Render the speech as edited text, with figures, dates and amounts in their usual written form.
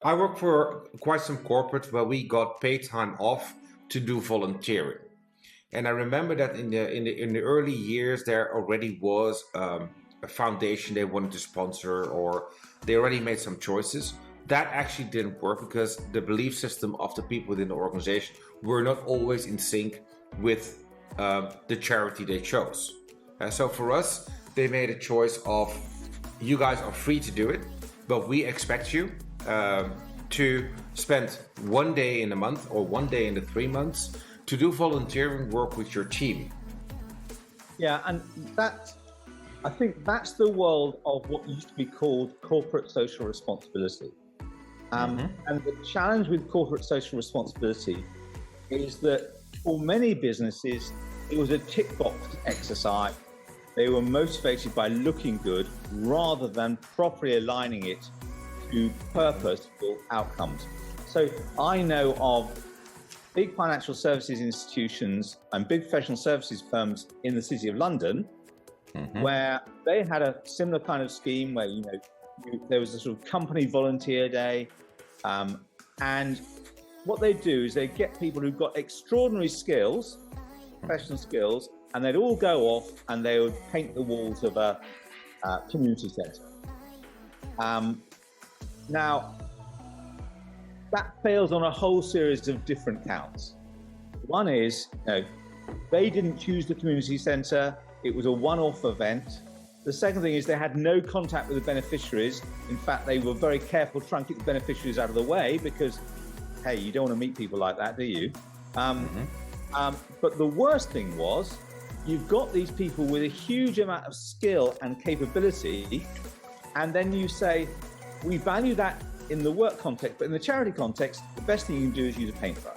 I work for quite some corporates where we got paid time off to do volunteering. And I remember that in the early years there already was a foundation they wanted to sponsor, or they already made some choices. That actually didn't work because the belief system of the people within the organization were not always in sync with the charity they chose. So for us, they made a choice of, you guys are free to do it, but we expect you to spend one day in a month or one day in the 3 months to do volunteering work with your team. Yeah, and I think that's the world of what used to be called corporate social responsibility. And the challenge with corporate social responsibility is that for many businesses, it was a tick box exercise. They were motivated by looking good rather than properly aligning it to purposeful outcomes. So I know of big financial services institutions and big professional services firms in the City of London, where they had a similar kind of scheme where, there was a sort of company volunteer day. And what they do is they get people who've got extraordinary skills, professional skills, and they'd all go off and they would paint the walls of a community centre. Now, that fails on a whole series of different counts. One is, they didn't choose the community centre. It was a one-off event. The second thing is they had no contact with the beneficiaries. In fact, they were very careful trying to keep the beneficiaries out of the way because, hey, you don't want to meet people like that, do you? But the worst thing was, you've got these people with a huge amount of skill and capability, and then you say, we value that in the work context, but in the charity context, the best thing you can do is use a paintbrush.